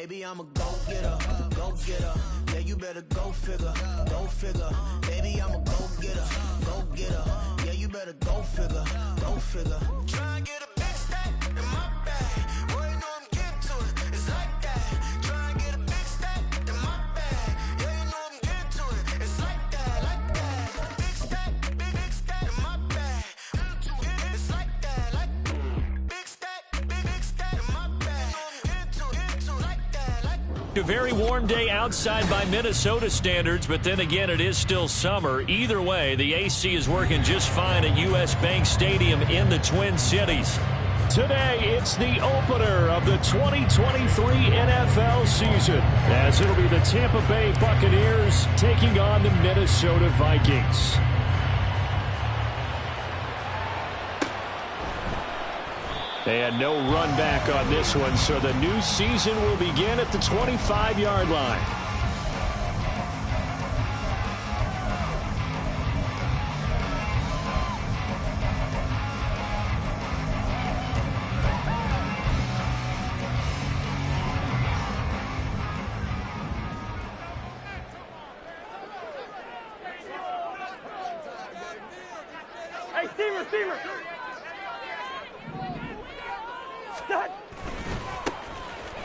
Baby, I'm a go-getter, go-getter. Yeah, you better go figure, go figure. Baby, I'm a go-getter, go-getter. Yeah, you better go figure, go figure. Try and get a big stack in my bag. Boy, you know I'm getting to it. It's like that. Try and get a big stack in my bag. Yeah, you know I'm getting to it. It's like that, like that. Big stack in my bag. It's like that, like big stack in my bag. Into like that, like. A very warm day outside by Minnesota standards, but then again, it is still summer. Either way, the AC is working just fine at U.S. Bank Stadium in the Twin Cities. Today, it's the opener of the 2023 NFL season, as it'll be the Tampa Bay Buccaneers taking on the Minnesota Vikings. They had no run back on this one, so the new season will begin at the 25-yard line. Hey, Steamer!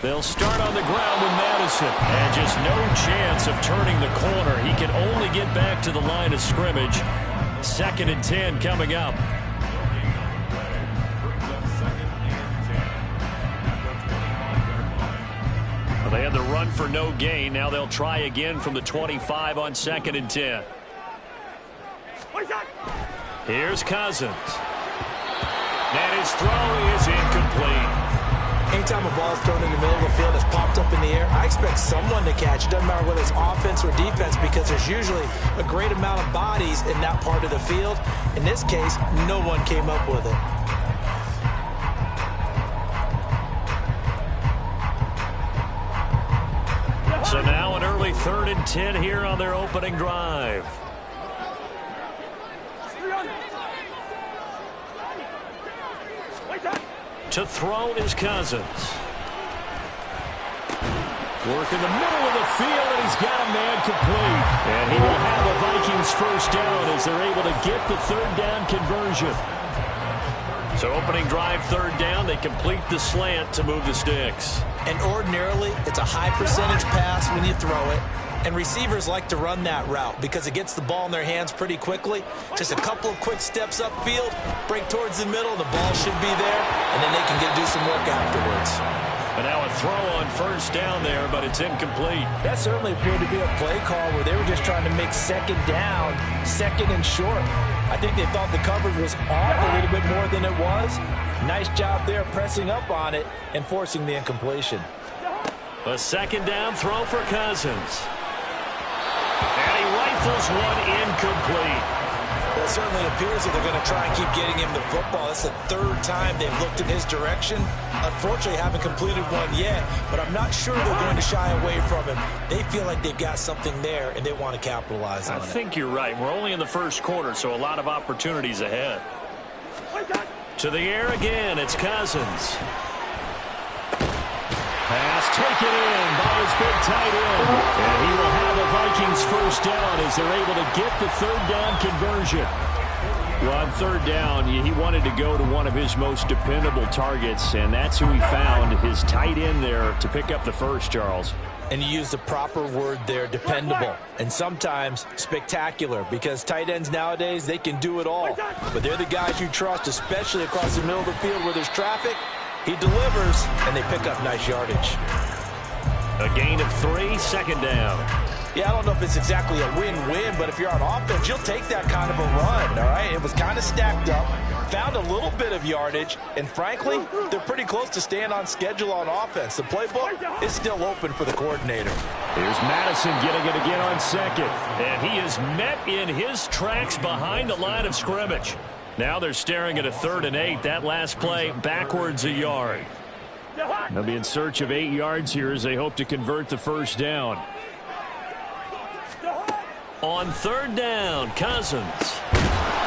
They'll start on the ground with Madison, and just no chance of turning the corner. He can only get back to the line of scrimmage. 2nd and 10 coming up. Well, they had the run for no gain. Now they'll try again from the 25 on 2nd and 10. Here's Cousins. And his throw is incomplete. Anytime a ball is thrown in the middle of the field, it's popped up in the air, I expect someone to catch. It doesn't matter whether it's offense or defense, because there's usually a great amount of bodies in that part of the field. In this case, no one came up with it. So now an early 3rd and 10 here on their opening drive. To throw is Cousins. Work in the middle of the field, and he's got a man complete. And he will have the Vikings first down as they're able to get the 3rd down conversion. So opening drive, 3rd down, they complete the slant to move the sticks. And ordinarily, it's a high percentage pass when you throw it. And receivers like to run that route because it gets the ball in their hands pretty quickly. Just a couple of quick steps upfield, break towards the middle, the ball should be there, and then they can do some work afterwards. And now a throw on 1st down there, but it's incomplete. That certainly appeared to be a play call where they were just trying to make 2nd down, 2nd and short. I think they thought the coverage was off a little bit more than it was. Nice job there pressing up on it and forcing the incompletion. A 2nd down throw for Cousins. And he rifles one incomplete. Well, it certainly appears that they're going to try and keep getting him the football. That's the 3rd time they've looked in his direction. Unfortunately, haven't completed one yet, but I'm not sure they're going to shy away from him. They feel like they've got something there, and they want to capitalize on it. I think you're right. We're only in the 1st quarter, so a lot of opportunities ahead. To the air again, it's Cousins. Pass taken in by his big tight end. And he will have the Vikings first down as they're able to get the 3rd down conversion. Well, on 3rd down, he wanted to go to one of his most dependable targets, and that's who he found, his tight end there, to pick up the first, Charles. And you use the proper word there, dependable, and sometimes spectacular, because tight ends nowadays, they can do it all. But they're the guys you trust, especially across the middle of the field where there's traffic. He delivers, and they pick up nice yardage. A gain of 3, 2nd down. Yeah, I don't know if it's exactly a win-win, but if you're on offense, you'll take that kind of a run, all right? It was kind of stacked up, found a little bit of yardage, and frankly, they're pretty close to staying on schedule on offense. The playbook is still open for the coordinator. Here's Madison getting it again on 2nd, and he is met in his tracks behind the line of scrimmage. Now they're staring at a 3rd and 8. That last play backwards a yard. They'll be in search of 8 yards here as they hope to convert the first down. On 3rd down, Cousins.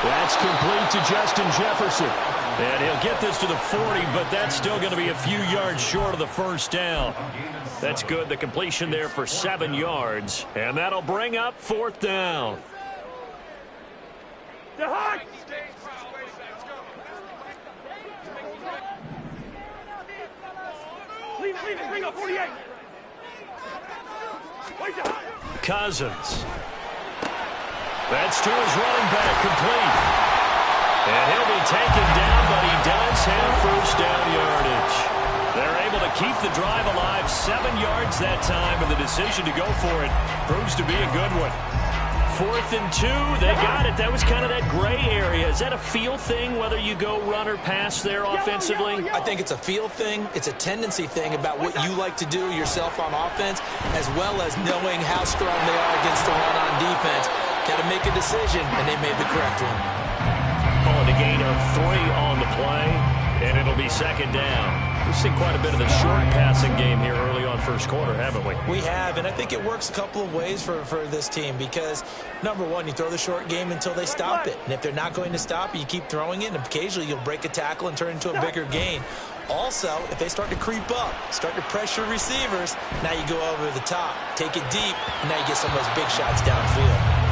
That's complete to Justin Jefferson. And he'll get this to the 40, but that's still going to be a few yards short of the first down. That's good. The completion there for 7 yards. And that'll bring up 4th down. Bring up 48. Cousins. That's to his running back, complete. And he'll be taken down, but he does have first down yardage. They're able to keep the drive alive, 7 yards that time, and the decision to go for it proves to be a good one. 4th and 2, they got it. That was kind of that gray area. Is that a feel thing, whether you go run or pass there offensively? I think it's a feel thing. It's a tendency thing about what you like to do yourself on offense, as well as knowing how strong they are against the run on defense. Got to make a decision, and they made the correct one. Calling a gain of 3 on the play, and it'll be 2nd down. We've seen quite a bit of the short passing game here early on first quarter, haven't we? We have, and I think it works a couple of ways for this team because, number one, you throw the short game until they stop it. And if they're not going to stop it, you keep throwing it, and occasionally you'll break a tackle and turn into a bigger gain. Also, if they start to creep up, start to pressure receivers, now you go over the top, take it deep, and now you get some of those big shots downfield.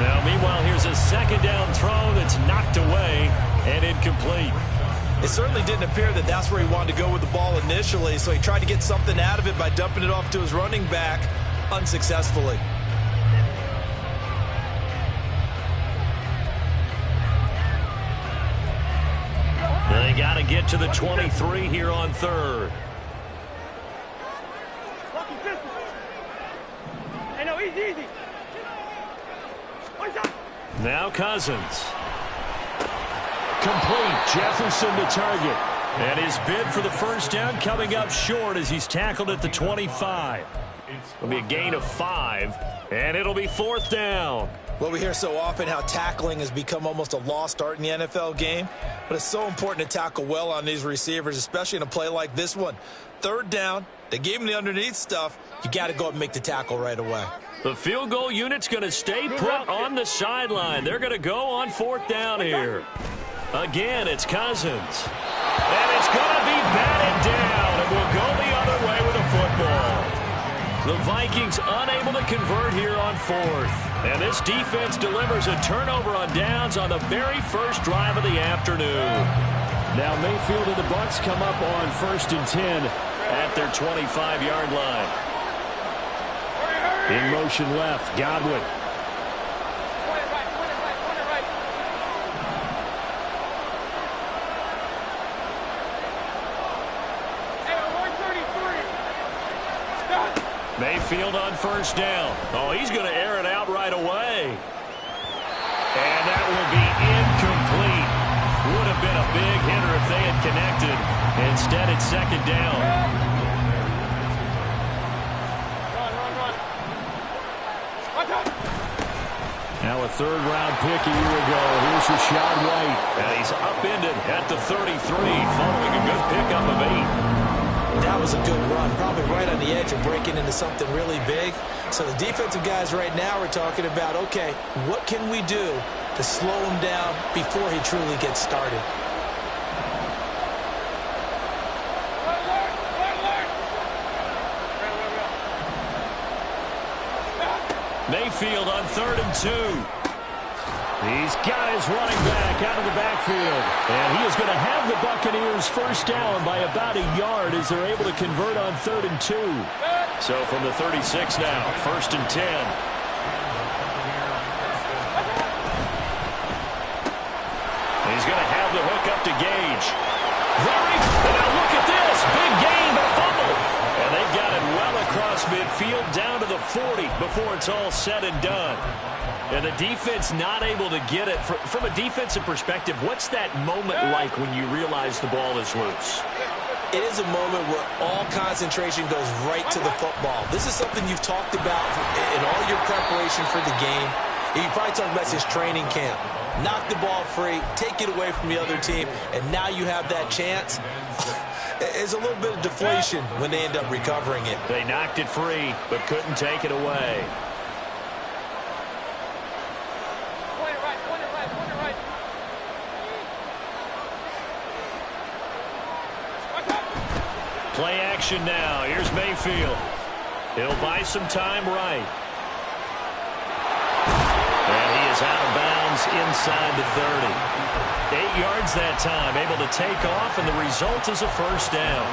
Now, meanwhile, here's a 2nd down throw that's knocked away and incomplete. It certainly didn't appear that that's where he wanted to go with the ball initially, so he tried to get something out of it by dumping it off to his running back unsuccessfully. They got to get to the 23 here on 3rd. Hey, no, easy. Now Cousins. Complete. Jefferson to target. And his bid for the first down coming up short as he's tackled at the 25. It'll be a gain of 5, and it'll be 4th down. Well, we hear so often how tackling has become almost a lost art in the NFL game, but it's so important to tackle well on these receivers, especially in a play like this one. 3rd down, they gave him the underneath stuff. You got to go up and make the tackle right away. The field goal unit's going to stay put on the sideline. They're going to go on 4th down here. Again, it's Cousins. And it's going to be batted down, and we'll go the other way with a football. The Vikings unable to convert here on 4th. And this defense delivers a turnover on downs on the very first drive of the afternoon. Now Mayfield and the Bucs come up on 1st and 10 at their 25-yard line. In motion left, Godwin. Mayfield on first down. Oh, he's going to air it out right away. And that will be incomplete. Would have been a big hitter if they had connected. Instead, it's 2nd down. Now a 3rd-round pick a year ago. Here's Rashad White. And he's upended at the 33, following a good pickup of 8. That was a good run, probably right on the edge of breaking into something really big. So the defensive guys right now are talking about, okay, what can we do to slow him down before he truly gets started? Mayfield on 3rd and 2. He's got his running back out of the backfield. And he is going to have the Buccaneers first down by about a yard as they're able to convert on 3rd and 2. So from the 36 now, 1st and 10. He's going to have the hook up to Gage. And now look at this. Big gain, but a fumble. And they've got it well across midfield down to the 40 before it's all said and done. And the defense not able to get it. From a defensive perspective, what's that moment like when you realize the ball is loose? It is a moment where all concentration goes right to the football. This is something you've talked about in all your preparation for the game. You probably talked about this training camp. Knock the ball free, take it away from the other team, and now you have that chance. It's a little bit of deflation when they end up recovering it. They knocked it free, but couldn't take it away. Play action now. Here's Mayfield. He'll buy some time right. And he is out of bounds inside the 30. 8 yards that time, able to take off, and the result is a first down.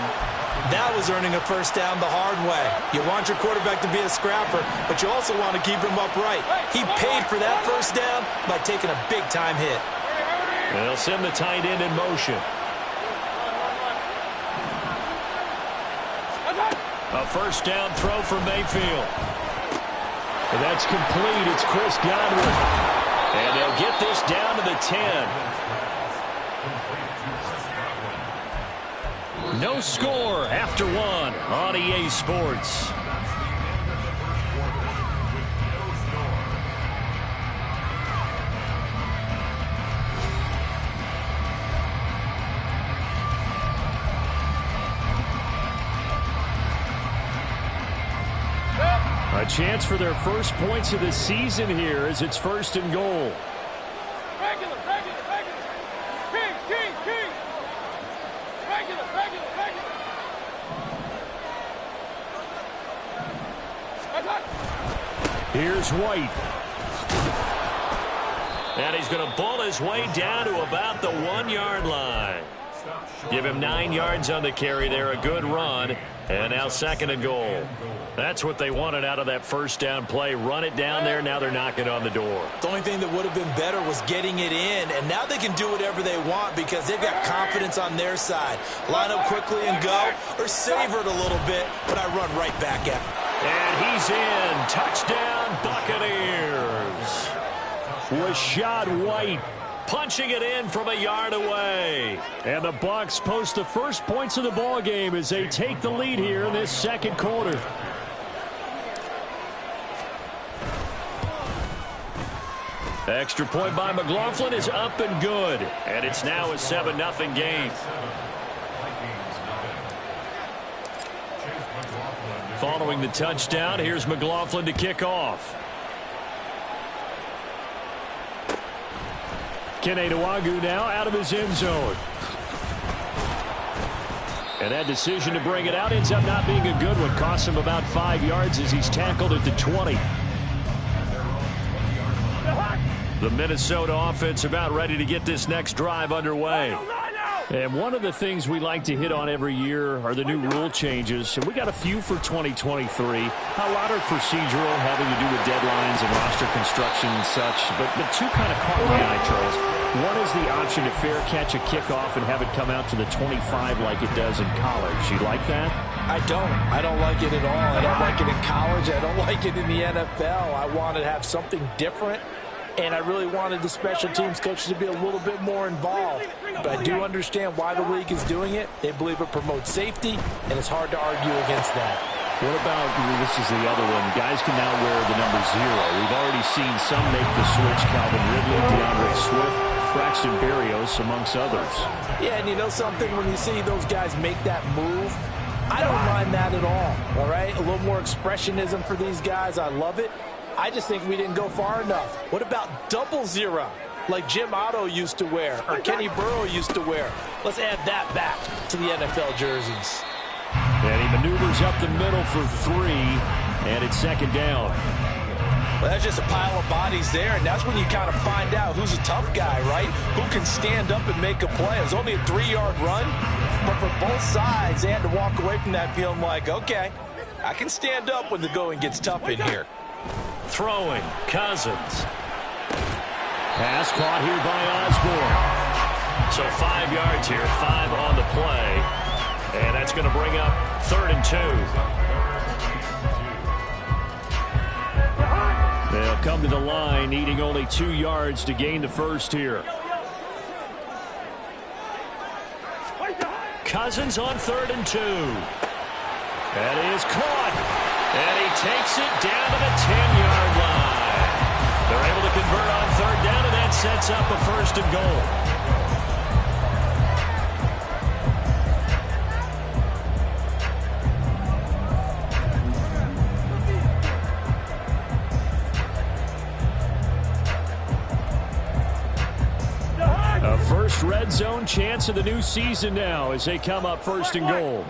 That was earning a first down the hard way. You want your quarterback to be a scrapper, but you also want to keep him upright. He paid for that first down by taking a big-time hit. They'll send the tight end in motion. A first down throw for Mayfield. And that's complete. It's Chris Godwin. And they'll get this down to the 10. No score after one on EA Sports. A chance for their first points of the season here as it's first and goal. Regular. King. Regular. Here's White. And he's going to bull his way down to about the 1-yard line. Give him 9 yards on the carry there. A good run. And now second and goal. That's what they wanted out of that first down play. Run it down there. Now they're knocking on the door. The only thing that would have been better was getting it in. And now they can do whatever they want because they've got confidence on their side. Line up quickly and go, or savor it a little bit, but I run right back at him. And he's in. Touchdown, Buccaneers. Rashad White punching it in from a yard away. And the Bucs post the first points of the ball game as they take the lead here in this second quarter. Extra point by McLaughlin is up and good. And it's now a 7-0 game. Following the touchdown, here's McLaughlin to kick off. Keneduagu now out of his end zone. And that decision to bring it out ends up not being a good one. Costs him about 5 yards as he's tackled at the 20. The Minnesota offense about ready to get this next drive underway. And one of the things we like to hit on every year are the new rule changes. And we got a few for 2023. A lot are procedural, having to do with deadlines and roster construction and such. But the two kind of caught my eye, Charles. One is the option to fair catch a kickoff and have it come out to the 25 like it does in college. You like that? I don't like it at all. I don't like it in college. I don't like it in the NFL. I want to have something different. And I really wanted the special teams coaches to be a little bit more involved. But I do understand why the league is doing it. They believe it promotes safety, and it's hard to argue against that. What about, this is the other one, guys can now wear the number 0. We've already seen some make the switch. Calvin Ridley, DeAndre Swift, Braxton Berrios, amongst others. Yeah, and you know something? When you see those guys make that move, I don't mind that at all right? A little more expressionism for these guys. I love it. I just think we didn't go far enough. What about 00, like Jim Otto used to wear or Kenny Burrow used to wear? Let's add that back to the NFL jerseys. And he maneuvers up the middle for 3, and it's second down. Well, that's just a pile of bodies there, and that's when you kind of find out who's a tough guy, right? Who can stand up and make a play. It was only a 3-yard run, but for both sides, they had to walk away from that feeling like, okay, I can stand up when the going gets tough in here. Throwing, Cousins. Pass caught here by Osborne. So 5 yards here, 5 on the play. And that's going to bring up 3rd and 2. They'll come to the line, needing only 2 yards to gain the first here. Cousins on 3rd and 2. That is caught. And he takes it down to the 10-yard line. They're able to convert on 3rd down, and that sets up a 1st and goal. A first red zone chance of the new season now as they come up 1st and goal.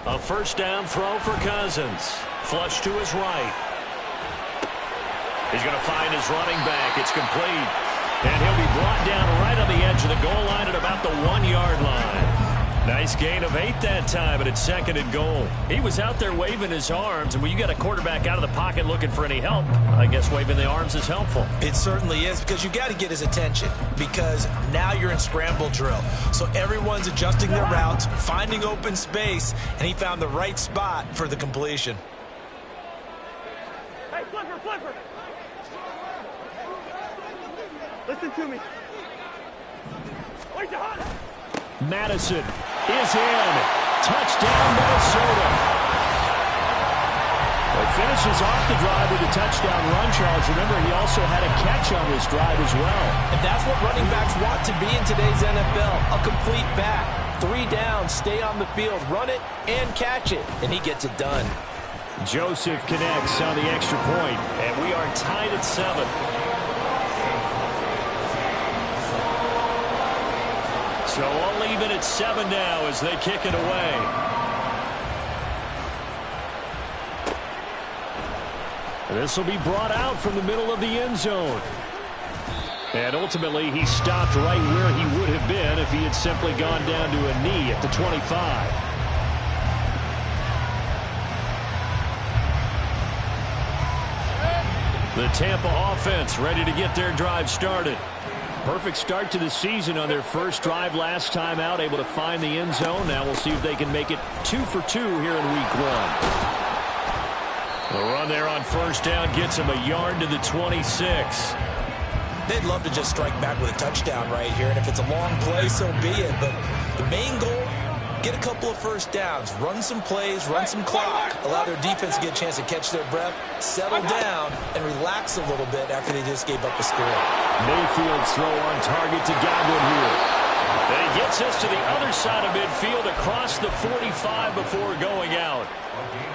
A first down throw for Cousins. Flush to his right. He's going to find his running back. It's complete. And he'll be brought down right on the edge of the goal line at about the 1-yard line. Nice gain of 8 that time, and it's 2nd and goal. He was out there waving his arms, and when you got a quarterback out of the pocket looking for any help, I guess waving the arms is helpful. It certainly is, because you got to get his attention, because now you're in scramble drill. So everyone's adjusting their routes, finding open space, and he found the right spot for the completion. Hey, flipper! Listen to me. Where's your heart? Madison is in. Touchdown, Minnesota. Well, finishes off the drive with a touchdown run, Charles. Remember, he also had a catch on this drive as well. And that's what running backs want to be in today's NFL, a complete back. 3 downs, stay on the field, run it, and catch it, and he gets it done. Joseph connects on the extra point, and we are tied at 7. So all even at 7 now as they kick it away. This will be brought out from the middle of the end zone. And ultimately, he stopped right where he would have been if he had simply gone down to a knee at the 25. The Tampa offense ready to get their drive started. Perfect start to the season on their first drive last time out, able to find the end zone. Now we'll see if they can make it 2 for 2 here in week 1. The run there on first down gets him a yard to the 26. They'd love to just strike back with a touchdown right here, and if it's a long play, so be it. But the main goal, get a couple of first downs, run some plays, run some clock, allow their defense to get a chance to catch their breath, settle down, and relax a little bit after they just gave up a score. Mayfield's throw on target to Godwin here. And he gets us to the other side of midfield across the 45 before going out.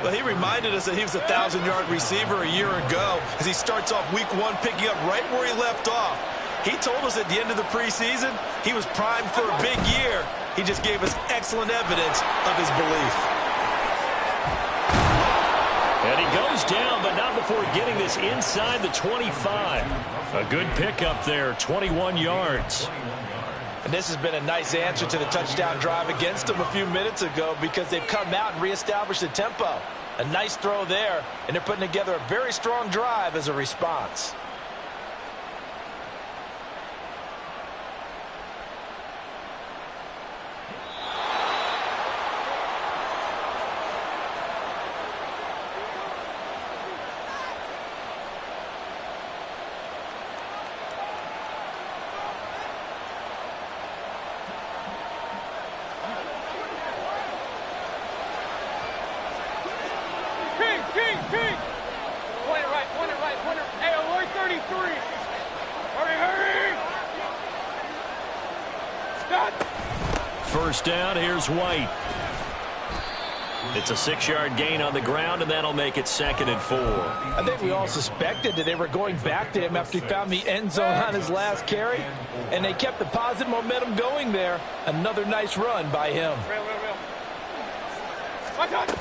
Well, he reminded us that he was a 1,000-yard receiver a year ago as he starts off week 1 picking up right where he left off. He told us at the end of the preseason he was primed for a big year. He just gave us excellent evidence of his belief. And he goes down, but not before getting this inside the 25. A good pickup there, 21 yards. And this has been a nice answer to the touchdown drive against them a few minutes ago because they've come out and reestablished the tempo. A nice throw there, and they're putting together a very strong drive as a response. King! Point it right. Hey, alert 33. Hurry! Stop! First down, here's White. It's a 6-yard gain on the ground, and that'll make it 2nd and 4. I think we all suspected that they were going back to him after he found the end zone on his last carry, and they kept the positive momentum going there. Another nice run by him. Real. Watch out!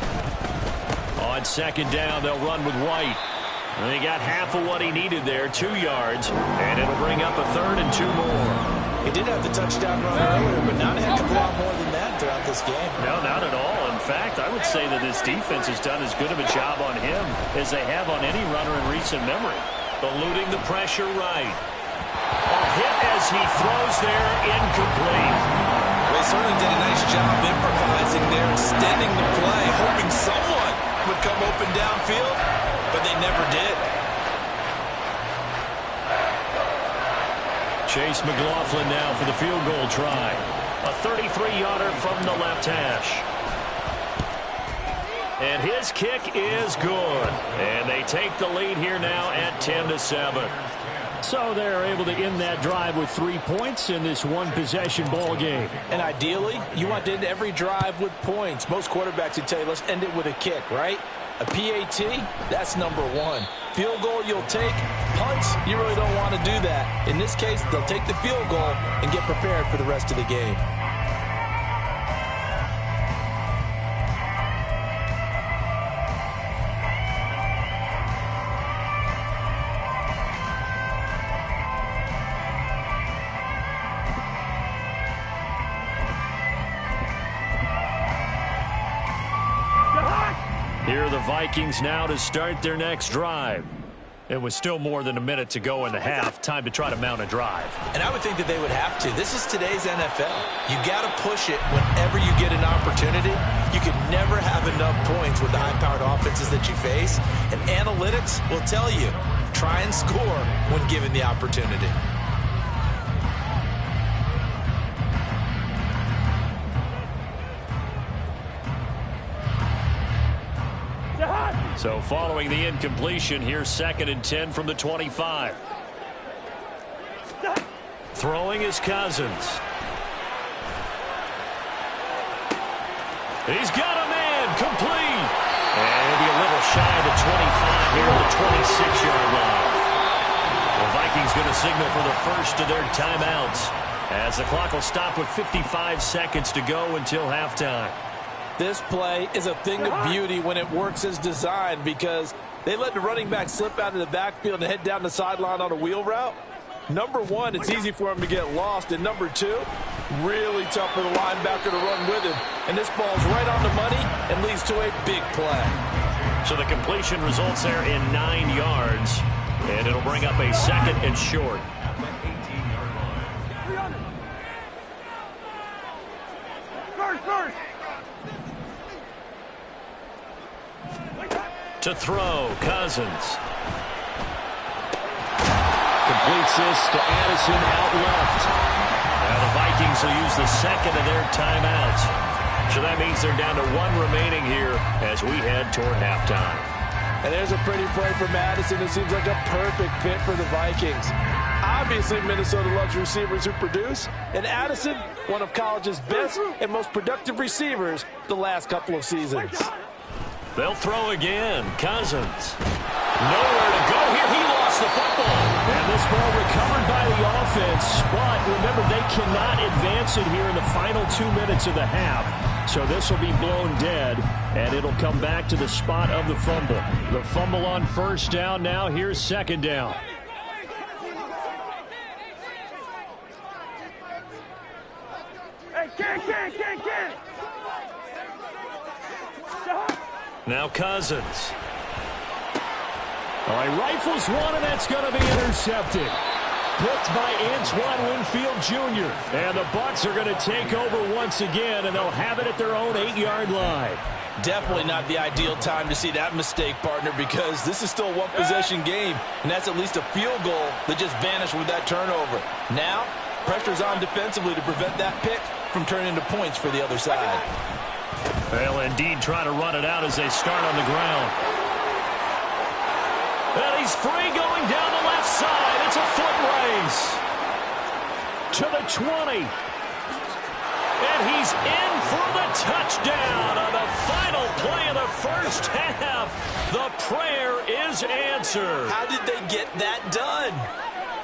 On 2nd down, they'll run with White. And they got half of what he needed there, 2 yards, and it'll bring up a 3rd and 2 more. He did have the touchdown run earlier, but not a heck of a lot more than that throughout this game. No, not at all. In fact, I would say that this defense has done as good of a job on him as they have on any runner in recent memory. Eluding the pressure right. A hit as he throws there, incomplete. They certainly did a nice job improvising there, extending the play, hoping someone would come open downfield, but they never did. Chase McLaughlin now for the field goal try. A 33-yarder from the left hash. And his kick is good. And they take the lead here now at 10-7. So they're able to end that drive with 3 points in this one-possession ball game. And ideally, you want to end every drive with points. Most quarterbacks would tell you, let's end it with a kick, right? A PAT, that's number 1. Field goal you'll take. Punts, you really don't want to do that. In this case, they'll take the field goal and get prepared for the rest of the game. Vikings now to start their next drive. It was still more than a minute to go in the half. Time to try to mount a drive. And I would think that they would have to. This is today's NFL. You got to push it whenever you get an opportunity. You can never have enough points with the high-powered offenses that you face. And analytics will tell you, try and score when given the opportunity. So following the incompletion, here's 2nd and 10 from the 25. Throwing is Cousins. He's got a man, complete. And he'll be a little shy of the 25 here at the 26-yard line. The Vikings going to signal for the first of their timeouts as the clock will stop with 55 seconds to go until halftime. This play is a thing of beauty when it works as designed because they let the running back slip out of the backfield and head down the sideline on a wheel route. Number one, it's easy for him to get lost. And number two, really tough for the linebacker to run with him. And this ball's right on the money and leads to a big play. So the completion results there in 9 yards. And it'll bring up a 2nd and short. First. To throw, Cousins. Completes this to Addison out left. Now the Vikings will use the 2nd of their timeouts. So that means they're down to 1 remaining here as we head toward halftime. And there's a pretty play for Madison. It seems like a perfect fit for the Vikings. Obviously, Minnesota loves receivers who produce. And Addison, one of college's best and most productive receivers the last couple of seasons. They'll throw again. Cousins. Nowhere to go here. He lost the football. And this ball recovered by the offense. But remember, they cannot advance it here in the final 2 minutes of the half. So this will be blown dead, and it'll come back to the spot of the fumble. The fumble on first down now. Here's 2nd down. Hey, can. Now Cousins. All right, rifles one, and that's going to be intercepted. Picked by Antoine Winfield Jr. And the Bucs are going to take over once again, and they'll have it at their own 8-yard line. Definitely not the ideal time to see that mistake, partner, because this is still a one-possession game, and that's at least a field goal that just vanished with that turnover. Now, pressure's on defensively to prevent that pick from turning into points for the other side. They'll indeed try to run it out as they start on the ground. And he's free going down the left side. It's a foot race. To the 20. And he's in for the touchdown on the final play of the first half. The prayer is answered. How did they get that done?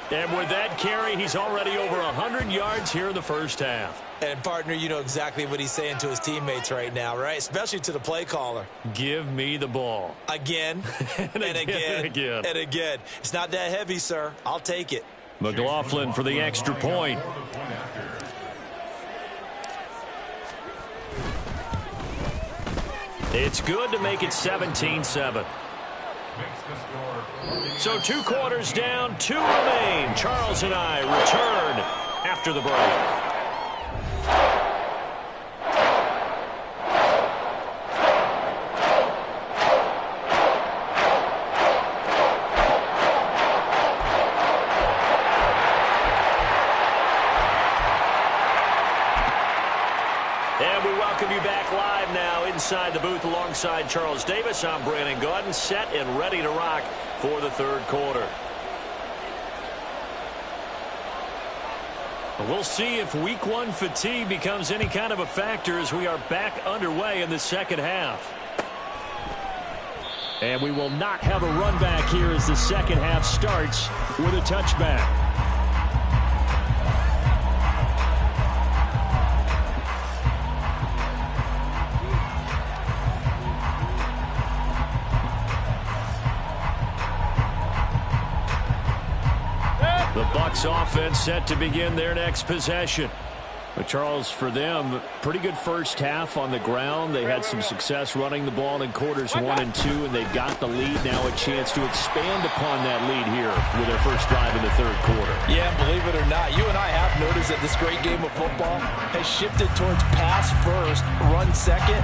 And with that carry, he's already over 100 yards here in the first half. And, partner, you know exactly what he's saying to his teammates right now, right? Especially to the play caller. Give me the ball. Again, and again. It's not that heavy, sir. I'll take it. McLaughlin for the extra point. It's good to make it 17-7. So 2 quarters down, 2 remain. Charles and I return after the break. And we welcome you back live now inside the booth alongside Charles Davis. I'm Brandon Gaudin, set and ready to rock for the third quarter. We'll see if week 1 fatigue becomes any kind of a factor as we are back underway in the second half. And we will not have a run back here as the second half starts with a touchback. The Bucs offense set to begin their next possession. But Charles, for them, pretty good first half on the ground. They had some success running the ball in quarters 1 and 2, and they got the lead. Now a chance to expand upon that lead here with their first drive in the third quarter. Yeah, believe it or not, you and I have noticed that this great game of football has shifted towards pass first, run second.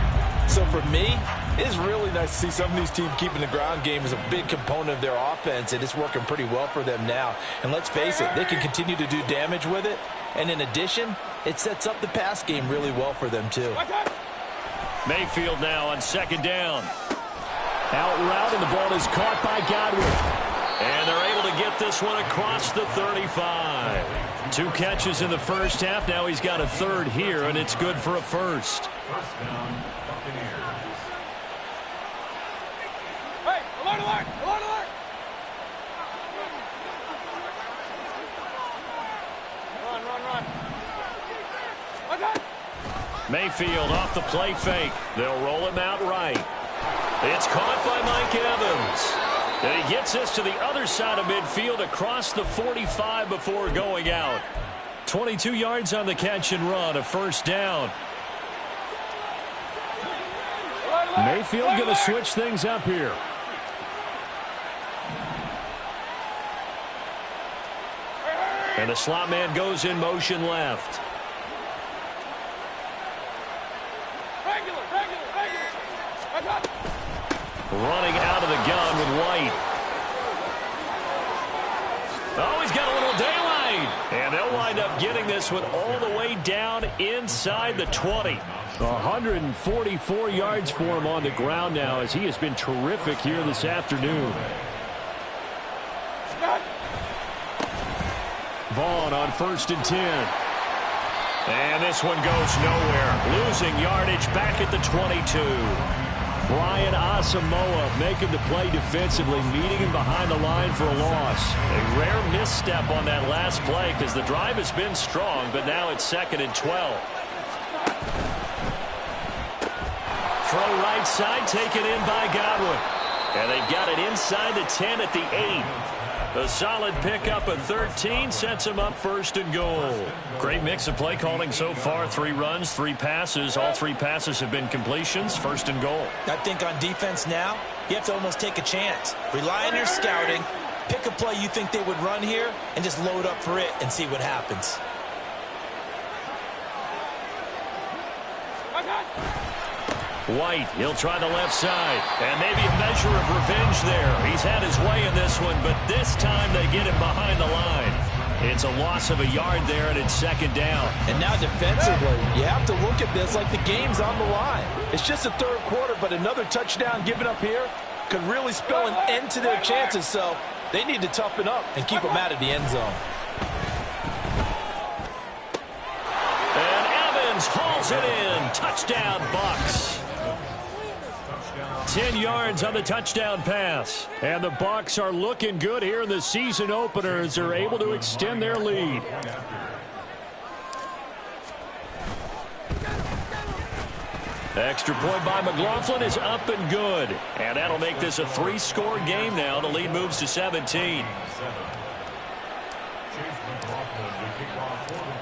So for me, it's really nice to see some of these teams keeping the ground game as a big component of their offense, and it's working pretty well for them now. And let's face it, they can continue to do damage with it. And in addition, it sets up the pass game really well for them, too. Mayfield now on second down. Out route, and the ball is caught by Godwin. And they're able to get this one across the 35. 2 catches in the first half. Now he's got a third here, and it's good for a first. First down, Buccaneers. Hey, alert, alert, alert, alert! Run, run, run. Okay. Mayfield off the play fake. They'll roll him out right. It's caught by Mike Evans. And he gets this to the other side of midfield across the 45 before going out. 22 yards on the catch and run, a first down. Mayfield going to switch things up here. And the slot man goes in motion left. Running out of the gun with White. Oh, he's got a little daylight. And they'll wind up getting this one all the way down inside the 20. 144 yards for him on the ground now, as he has been terrific here this afternoon. Vaughn on 1st and 10. And this one goes nowhere. Losing yardage back at the 22. Brian Asamoah making the play defensively, meeting him behind the line for a loss. A rare misstep on that last play because the drive has been strong, but now it's 2nd and 12. Throw right side, taken in by Godwin. And they've got it inside the 10 at the 8. A solid pickup of 13 sets him up 1st and goal. Great mix of play calling so far. 3 runs, 3 passes. All 3 passes have been completions. 1st and goal. I think on defense now, you have to almost take a chance. Rely on your scouting. Pick a play you think they would run here and just load up for it and see what happens. White, he'll try the left side. And maybe a measure of revenge there. He's had his way in this one, but this time they get him behind the line. It's a loss of a yard there, and it's 2nd down. And now defensively, you have to look at this like the game's on the line. It's just the 3rd quarter, but another touchdown given up here could really spell an end to their chances, so they need to toughen up and keep them out of the end zone. And Evans hauls it in. Touchdown, Bucs. 10 yards on the touchdown pass. And the Bucs are looking good here in the season opener as they're able to extend their lead. Extra point by McLaughlin is up and good. And that'll make this a 3-score game now. The lead moves to 17.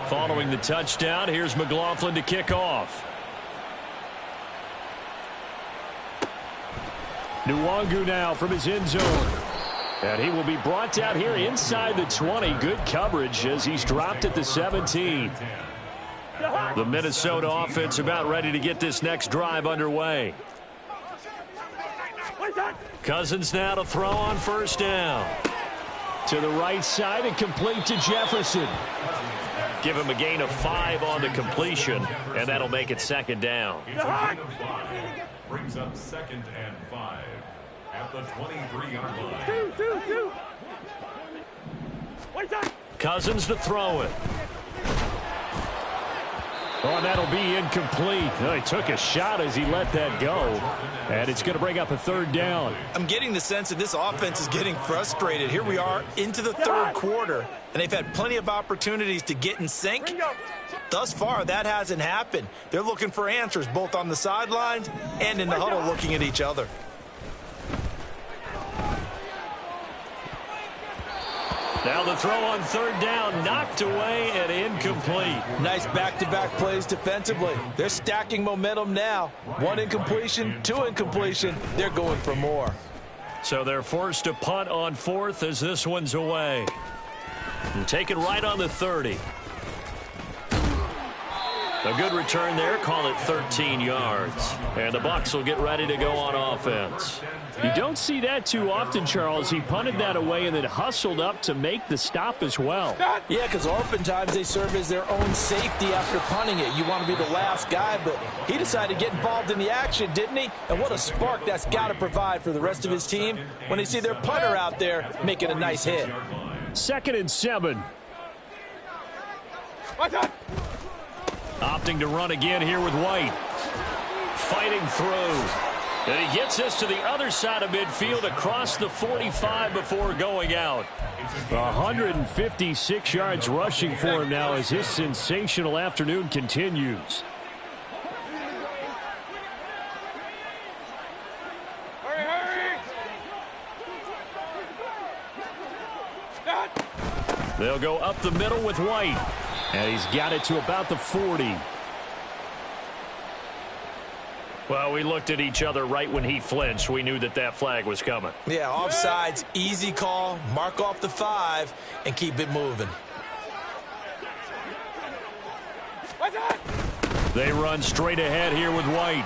Following the touchdown, here's McLaughlin to kick off. Nwangu now from his end zone. And he will be brought down here inside the 20. Good coverage as he's dropped at the 17. The Minnesota offense about ready to get this next drive underway. Cousins now to throw on 1st down. To the right side and complete to Jefferson. Give him a gain of 5 on the completion, and that'll make it 2nd down. Brings up 2nd and 5 at the 23-yard line. Two. Cousins to throw it. Oh, and that'll be incomplete. Oh, he took a shot as he let that go. And it's going to bring up a 3rd down. I'm getting the sense that this offense is getting frustrated. Here we are into the 3rd quarter, and they've had plenty of opportunities to get in sync. Thus far, that hasn't happened. They're looking for answers both on the sidelines and in the huddle looking at each other. Now the throw on third down, knocked away and incomplete. Nice back-to-back plays defensively. They're stacking momentum now. 1 incompletion, 2 incompletion. They're going for more. So they're forced to punt on fourth as this one's away. And take it right on the 30. A good return there. Call it 13 yards. And the Bucs will get ready to go on offense. You don't see that too often, Charles. He punted that away and then hustled up to make the stop as well. Yeah, because oftentimes they serve as their own safety after punting it. You want to be the last guy, but he decided to get involved in the action, didn't he? And what a spark that's got to provide for the rest of his team when they see their punter out there making a nice hit. 2nd and 7. Opting to run again here with White. Fighting through. And he gets us to the other side of midfield across the 45 before going out. 156 yards rushing for him now as his sensational afternoon continues. They'll go up the middle with White. And he's got it to about the 40. Well, we looked at each other right when he flinched. We knew that that flag was coming. Yeah, offsides, easy call. Mark off the 5 and keep it moving. They run straight ahead here with White.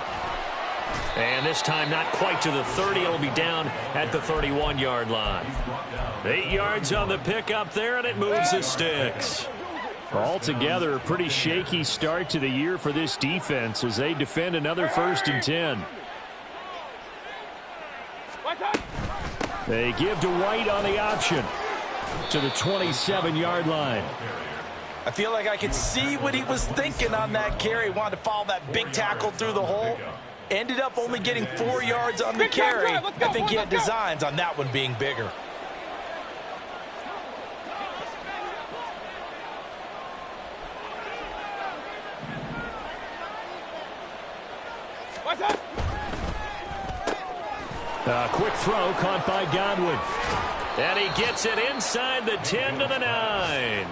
And this time not quite to the 30. It'll be down at the 31-yard line. 8 yards on the pickup there, and it moves the sticks. Altogether, a pretty shaky start to the year for this defense as they defend another 1st and 10. They give to White on the option to the 27-yard line. I feel like I could see what he was thinking on that carry. Wanted to follow that big tackle through the hole. Ended up only getting 4 yards on the carry. I think he had designs on that one being bigger. A quick throw caught by Godwin. And he gets it inside the 10 to the 9.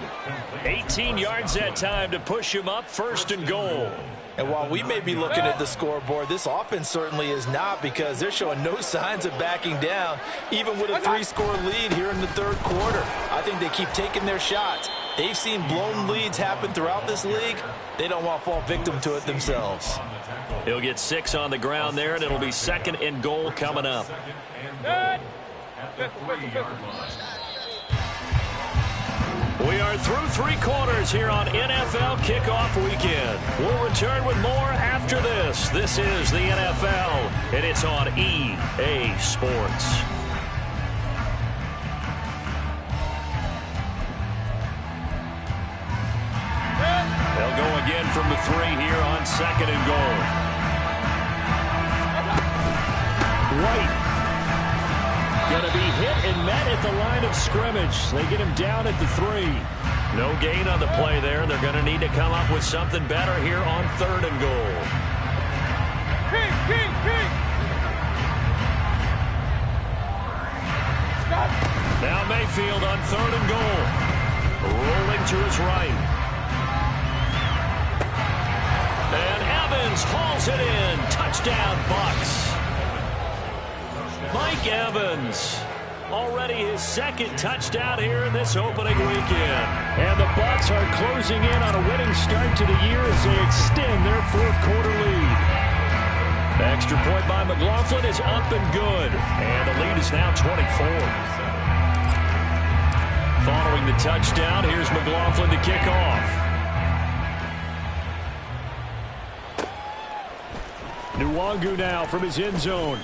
18 yards that time to push him up 1st and goal. And while we may be looking at the scoreboard, this offense certainly is not, because they're showing no signs of backing down, even with a 3-score lead here in the 3rd quarter. I think they keep taking their shots. They've seen blown leads happen throughout this league. They don't want to fall victim to it themselves. He'll get 6 on the ground there, and it'll be 2nd and goal coming up. We are through 3 quarters here on NFL Kickoff Weekend. We'll return with more after this. This is the NFL, and it's on EA Sports. They'll go again from the 3 here on 2nd and goal. White going to be hit and met at the line of scrimmage. They get him down at the 3. No gain on the play there. They're going to need to come up with something better here on 3rd and goal. Now Mayfield on 3rd and goal. Rolling to his right. And Evans hauls it in. Touchdown, Bucs. Mike Evans, already his 2nd touchdown here in this opening weekend. And the Bucs are closing in on a winning start to the year as they extend their 4th quarter lead. Extra point by McLaughlin is up and good. And the lead is now 24. Following the touchdown, here's McLaughlin to kick off. Nwangu now from his end zone.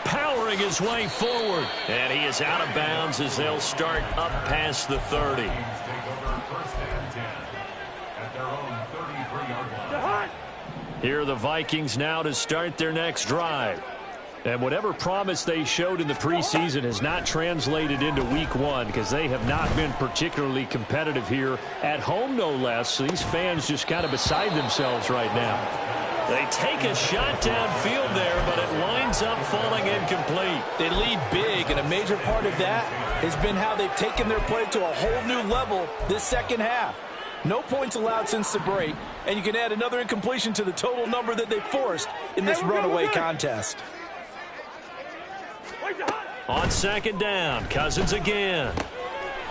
Powering his way forward. And he is out of bounds as they'll start up past the 30. Here are the Vikings now to start their next drive. And whatever promise they showed in the preseason has not translated into week 1 because they have not been particularly competitive here at home, no less. So these fans just kind of beside themselves right now. They take a shot downfield there, but it winds up falling incomplete. They lead big, and a major part of that has been how they've taken their play to a whole new level this second half. No points allowed since the break, and you can add another incompletion to the total number that they forced in this runaway contest. On second down, Cousins again.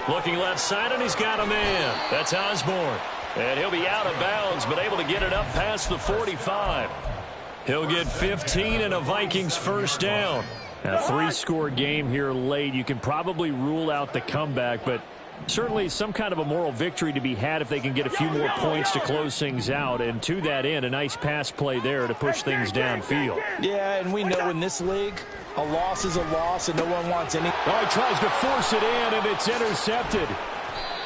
Looking left side, and he's got a man. That's Osborne. And he'll be out of bounds, but able to get it up past the 45. He'll get 15 and a Vikings first down. A three-score game here late. You can probably rule out the comeback, but certainly some kind of a moral victory to be had if they can get a few more points to close things out. And to that end, a nice pass play there to push things downfield. Yeah, and we know in this league, a loss is a loss, and no one wants any. Oh, he tries to force it in, and it's intercepted.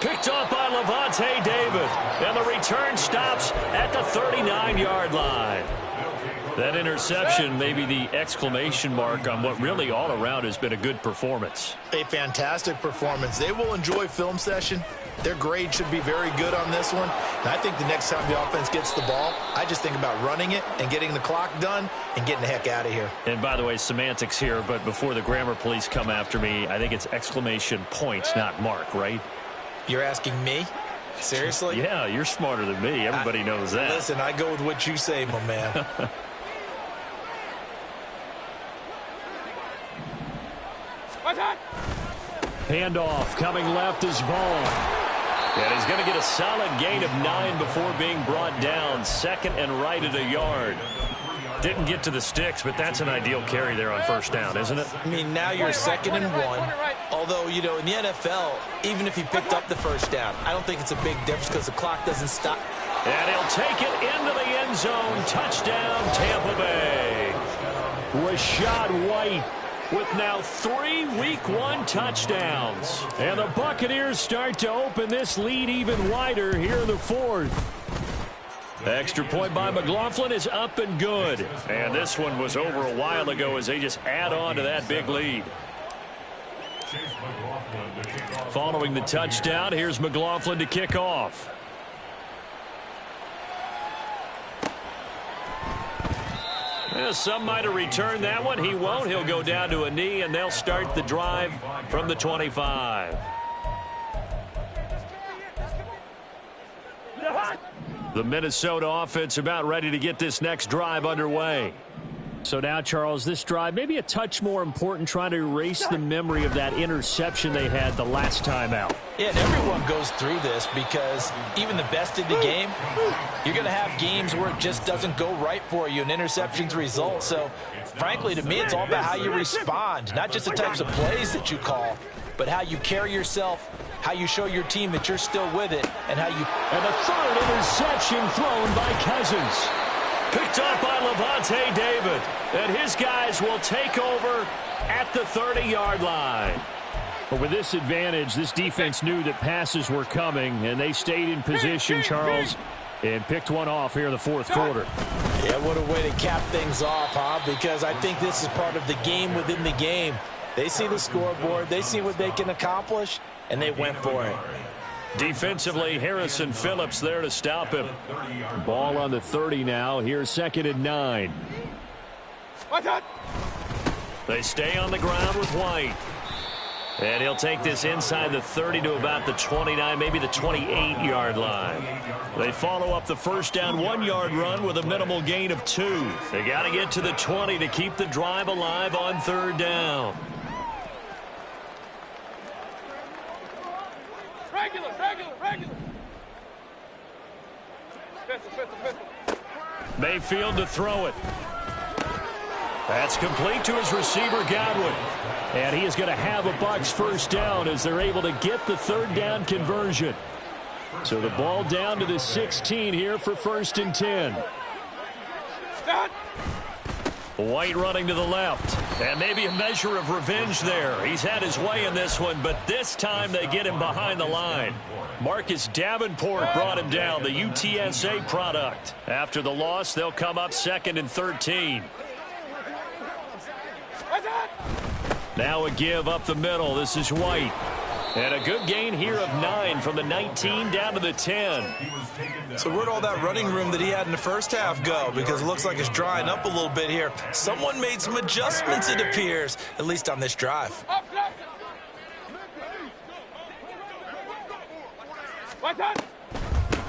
Picked off by Levante David. And the return stops at the 39-yard line. That interception may be the exclamation mark on what really all around has been a good performance. A fantastic performance. They will enjoy film session. Their grade should be very good on this one. And I think the next time the offense gets the ball, I just think about running it and getting the clock done and getting the heck out of here. And by the way, semantics here, but before the grammar police come after me, I think it's exclamation points, not mark, right? You're asking me? Seriously? Yeah, you're smarter than me. Everybody knows that. Listen, I go with what you say, my man. Handoff coming left is Vaughn. And he's going to get a solid gain of 9 before being brought down. Second and right at a yard. Didn't get to the sticks, but that's an ideal carry there on first down, isn't it? I mean, now you're 2nd and 1. Although, you know, in the NFL, even if he picked up the first down, I don't think it's a big difference because the clock doesn't stop. And he'll take it into the end zone. Touchdown, Tampa Bay. Rashad White with now 3 Week 1 touchdowns. And the Buccaneers start to open this lead even wider here in the fourth. Extra point by McLaughlin is up and good. And this one was over a while ago as they just add on to that big lead. Following the touchdown, here's McLaughlin to kick off. Some might have returned that one. He won't. He'll go down to a knee, and they'll start the drive from the 25. The Minnesota offense about ready to get this next drive underway. So now, Charles, this drive maybe a touch more important, trying to erase the memory of that interception they had the last time out. Yeah, and everyone goes through this because even the best in the game, you're going to have games where it just doesn't go right for you, and interceptions result. So, frankly, to me, it's all about how you respond, not just the types of plays that you call, but how you carry yourself, how you show your team that you're still with it, and how you... And the third interception thrown by Cousins. Picked up by Levante David. And his guys will take over at the 30-yard line. But with this advantage, this defense knew that passes were coming, and they stayed in position, Charles, and picked one off here in the fourth quarter. Yeah, what a way to cap things off, huh? Because I think this is part of the game within the game. They see the scoreboard, they see what they can accomplish, and they went for it. Defensively, Harrison Phillips there to stop him. Ball on the 30 now. Here's 2nd and 9. They stay on the ground with White. And he'll take this inside the 30 to about the 29, maybe the 28-yard line. They follow up the first down 1-yard run with a minimal gain of 2. They got to get to the 20 to keep the drive alive on 3rd down. Regular. Mayfield to throw it. That's complete to his receiver, Godwin. And he is going to have a Bucs first down as they're able to get the 3rd down conversion. So the ball down to the 16 here for 1st and 10. White running to the left. And maybe a measure of revenge there. He's had his way in this one, but this time they get him behind the line. Marcus Davenport brought him down, the UTSA product. After the loss, they'll come up 2nd and 13. Now a give up the middle. This is White. And a good gain here of 9 from the 19 down to the 10. So where'd all that running room that he had in the first half go? Because it looks like it's drying up a little bit here. Someone made some adjustments, it appears, at least on this drive.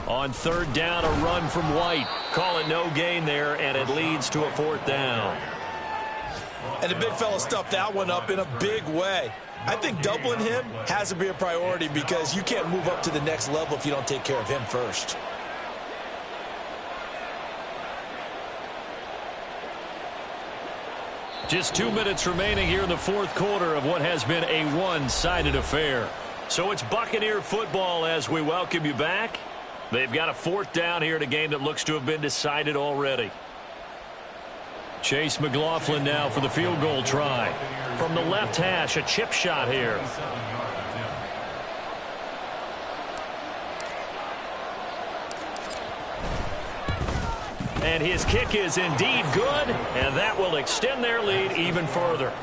On third down, a run from White. Call it no gain there, and it leads to a 4th down. And the big fella stuffed that one up in a big way. I think doubling him has to be a priority because you can't move up to the next level if you don't take care of him first. Just 2 minutes remaining here in the 4th quarter of what has been a one-sided affair. So it's Buccaneer football as we welcome you back. They've got a 4th down here in a game that looks to have been decided already. Chase McLaughlin now for the field goal try. From the left hash, a chip shot here. And his kick is indeed good, and that will extend their lead even further.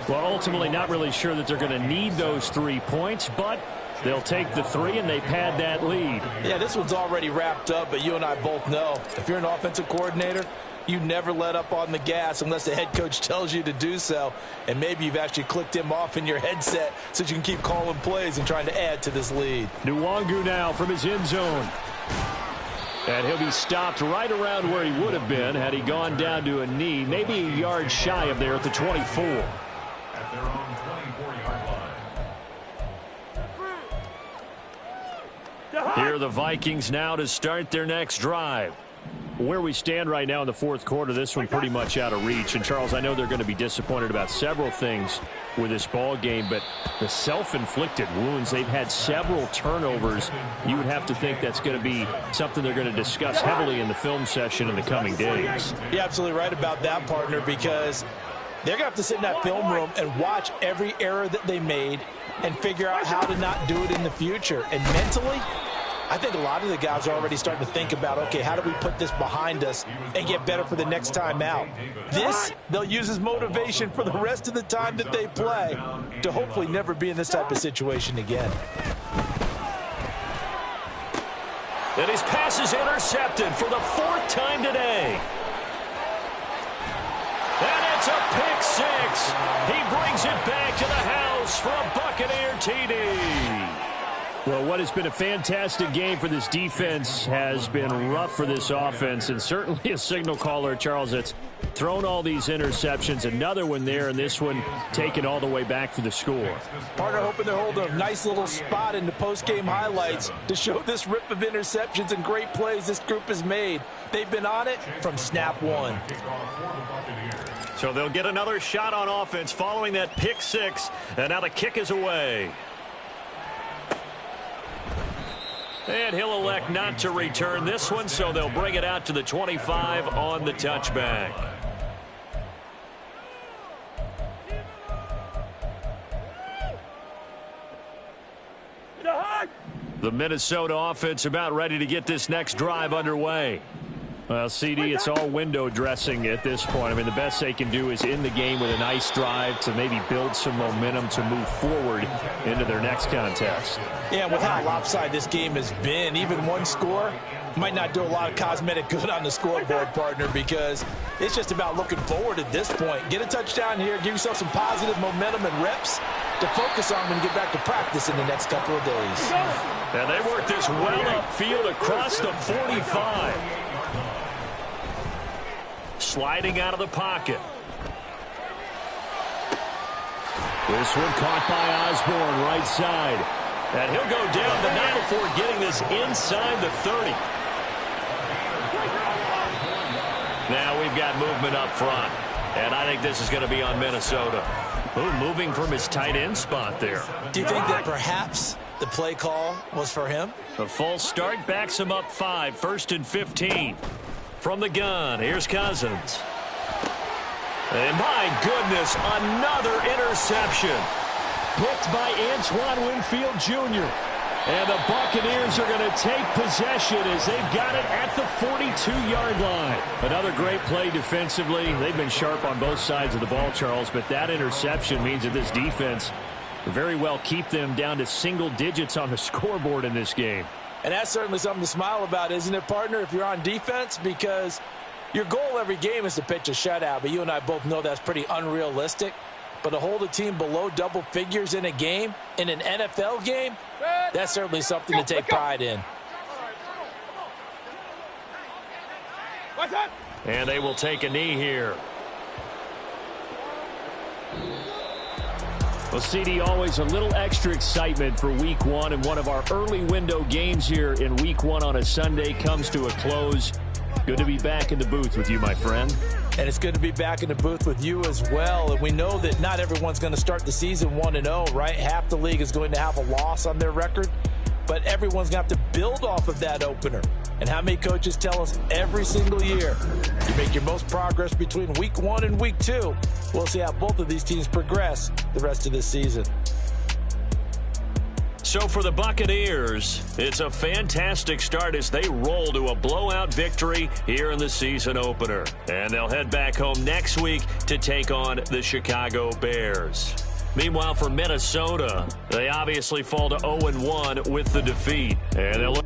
Well, ultimately not really sure that they're going to need those 3 points, but they'll take the 3 and they pad that lead. Yeah, this one's already wrapped up, but you and I both know if you're an offensive coordinator, you never let up on the gas unless the head coach tells you to do so. And maybe you've actually clicked him off in your headset so you can keep calling plays and trying to add to this lead. Nwangu now from his end zone. And he'll be stopped right around where he would have been had he gone down to a knee, maybe a yard shy of there at the 24. At their own 24-yard line. Here are the Vikings now to start their next drive. Where we stand right now in the 4th quarter, this one pretty much out of reach. And, Charles, I know they're going to be disappointed about several things with this ball game, but the self-inflicted wounds, they've had several turnovers. You would have to think that's going to be something they're going to discuss heavily in the film session in the coming days. You're absolutely right about that, partner, because they're going to have to sit in that film room and watch every error that they made and figure out how to not do it in the future. And mentally, I think a lot of the guys are already starting to think about, okay, how do we put this behind us and get better for the next time out? This, they'll use as motivation for the rest of the time that they play to hopefully never be in this type of situation again. And his pass is intercepted for the 4th time today. And it's a pick 6. He brings it back to the house for a Buccaneer TD. Well, what has been a fantastic game for this defense has been rough for this offense, and certainly a signal caller, Charles, that's thrown all these interceptions. Another one there, and this one taken all the way back for the score. Partner hoping to hold a nice little spot in the post-game highlights to show this rip of interceptions and great plays this group has made. They've been on it from snap 1. So they'll get another shot on offense following that pick 6, and now the kick is away. And he'll elect not to return this one, so they'll bring it out to the 25 on the touchback. The Minnesota offense about ready to get this next drive underway. Well, CD, it's all window dressing at this point. I mean, the best they can do is in the game with a nice drive to maybe build some momentum to move forward into their next contest. Yeah, with how lopsided this game has been, even one score might not do a lot of cosmetic good on the scoreboard, partner, because it's just about looking forward at this point. Get a touchdown here, give yourself some positive momentum and reps to focus on when you get back to practice in the next couple of days. And they work this well upfield across the 45. Sliding out of the pocket. This one caught by Osborne, right side. And he'll go down the 9 before getting this inside the 30. Now we've got movement up front. And I think this is going to be on Minnesota. Ooh, moving from his tight end spot there. Do you think that perhaps the play call was for him? The false start backs him up 5, 1st and 15. From the gun, here's Cousins. And my goodness, another interception. Picked by Antoine Winfield Jr. And the Buccaneers are going to take possession as they've got it at the 42-yard line. Another great play defensively. They've been sharp on both sides of the ball, Charles, but that interception means that this defense Very well keep them down to single digits on the scoreboard in this game. And that's certainly something to smile about, isn't it, partner, if you're on defense? Because your goal every game is to pitch a shutout, but you and I both know that's pretty unrealistic. But to hold a team below double figures in a game, in an NFL game, that's certainly something to take pride in. And they will take a knee here. Well, CD, always a little extra excitement for Week 1, and one of our early window games here in Week 1 on a Sunday comes to a close. Good to be back in the booth with you, my friend. And it's good to be back in the booth with you as well. And we know that not everyone's going to start the season 1-0, right? Half the league is going to have a loss on their record. But everyone's going to have to build off of that opener. And how many coaches tell us every single year, you make your most progress between Week 1 and Week 2. We'll see how both of these teams progress the rest of this season. So for the Buccaneers, it's a fantastic start as they roll to a blowout victory here in the season opener. And they'll head back home next week to take on the Chicago Bears. Meanwhile, for Minnesota, they obviously fall to 0-1 with the defeat. And they'll